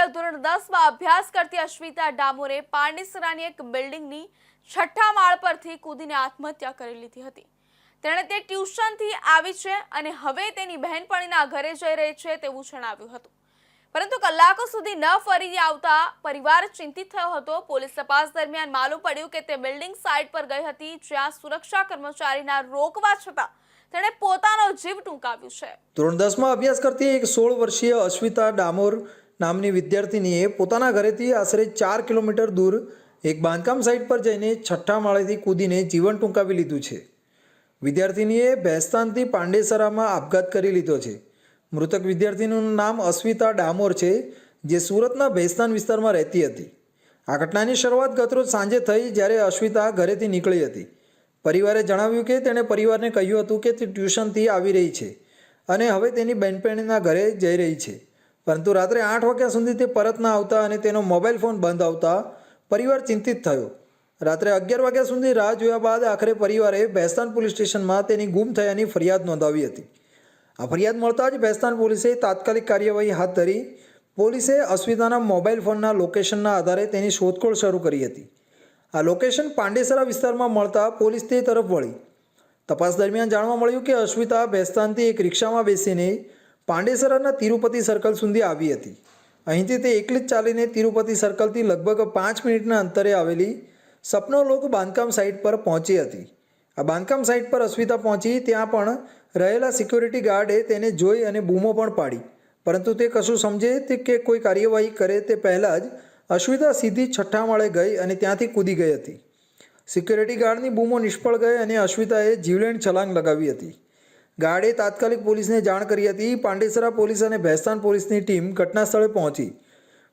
વર્ષીય ધોરણ 10માં અભ્યાસ કરતી અશ્વિતા ડામોરે પાંડેસરાની એક બિલ્ડિંગની 6ઠ્ઠા માળ પરથી કૂદીને આત્મહત્યા કરી લીધી હતી। તેણે તે ટ્યુશનથી આવી છે અને હવે તેની બહેનપણીના ઘરે જઈ રહી છે તેવું જણાવ્યું હતું, પરંતુ કલાકો સુધી ન ફરી આવતા પરિવાર ચિંતિત થયો હતો। પોલીસ તપાસ દરમિયાન માલુમ પડ્યું કે તે બિલ્ડિંગ સાઇટ પર ગઈ હતી, જ્યાં સુરક્ષા કર્મચારીના રોકવા છતાં તેણે પોતાનો જીવ ટૂંકાવ્યો છે। ધોરણ 10માં અભ્યાસ કરતી એક 16 વર્ષીય અશ્વિતા ડામોર નામની વિદ્યાર્થીનીએ પોતાના ઘરેથી આશરે 4 કિલોમીટર દૂર એક બાંધકામ સાઇટ પર જઈને 6ઠ્ઠા માળેથી કૂદીને જીવન ટૂંકાવી લીધું છે। વિદ્યાર્થીનીએ ભેસ્તાનથી પાંડેસરામાં આપઘાત કરી લીધો છે। મૃતક વિદ્યાર્થીનું નામ અશ્વિતા ડામોર છે, જે સુરતના ભેસ્તાન વિસ્તારમાં રહેતી હતી। આ ઘટનાની શરૂઆત ગતરોજ સાંજે થઈ, જ્યારે અશ્વિતા ઘરેથી નીકળી હતી। પરિવારે જણાવ્યું કે તેણે પરિવારને કહ્યું હતું કે તે ટ્યુશનથી આવી રહી છે અને હવે તેની બહેનપણીના ઘરે જઈ રહી છે, પરંતુ રાત્રે 8 વાગ્યા સુધી તે પરત ન આવતા અને તેનો મોબાઈલ ફોન બંધ આવતા પરિવાર ચિંતિત થયો। રાત્રે 11 વાગ્યા સુધી રાહ જોયા બાદ આખરે પરિવારે ભેસ્તાન પોલીસ સ્ટેશનમાં તેની ગુમ થયાની ફરિયાદ નોંધાવી હતી। આ ફરિયાદ મળતા જ ભેસ્તાન પોલીસે તાત્કાલિક કાર્યવાહી હાથ ધરી પોલીસે અશ્વિતાના મોબાઈલ ફોનના લોકેશનના આધારે તેની શોધખોળ શરૂ કરી હતી। આ લોકેશન પાંડેસરા વિસ્તારમાં મળતા પોલીસ તે તરફ વળી। તપાસ દરમિયાન જાણવા મળ્યું કે અશ્વિતા ભેસ્તાનથી એક રિક્ષામાં બેસીને પાંડેસરાના તિરુપતિ સર્કલ સુધી આવી હતી। અહીંથી તે એકલી જ ચાલીને તિરુપતિ સર્કલથી લગભગ 5 મિનિટના અંતરે આવેલી સપનોલોક બાંધકામ સાઇટ પર પહોંચી હતી। આ બાંધકામ સાઇટ પર અશ્વિતા પહોંચી ત્યાં પણ રહેલા સિક્યોરિટી ગાર્ડે તેને જોઈ અને બૂમો પણ પાડી, પરંતુ તે કશું સમજે કે કોઈ કાર્યવાહી કરે તે પહેલાં જ અશ્વિતા સીધી 6ઠ્ઠા માળે ગઈ અને ત્યાંથી કૂદી ગઈ હતી। સિક્યોરિટી ગાર્ડની બૂમો નિષ્ફળ ગઈ અને અશ્વિતાએ જીવલેણ છલાંગ લગાવી હતી। ગાર્ડે તાત્કાલિક પોલીસને જાણ કરી હતી। પાંડેસરા પોલીસ અને ભેસ્તાન પોલીસની ટીમ ઘટના સ્થળે પહોંચી।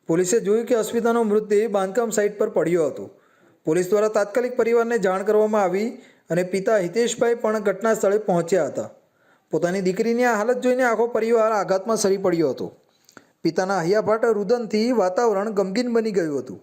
પોલીસે જોયું કે અશ્વિતાનો મૃતદેહ બાંધકામ સાઇટ પર પડ્યો હતો। પોલીસ દ્વારા તાત્કાલિક પરિવારને જાણ કરવામાં આવી અને પિતા હિતેશભાઈ પણ ઘટના સ્થળે પહોંચ્યા હતા। પોતાની દીકરીની આ હાલત જોઈને આખો પરિવાર આઘાતમાં સરી પડ્યો હતો। પિતાના હૈયાફાટ રુદનથી વાતાવરણ ગમગીન બની ગયું હતું।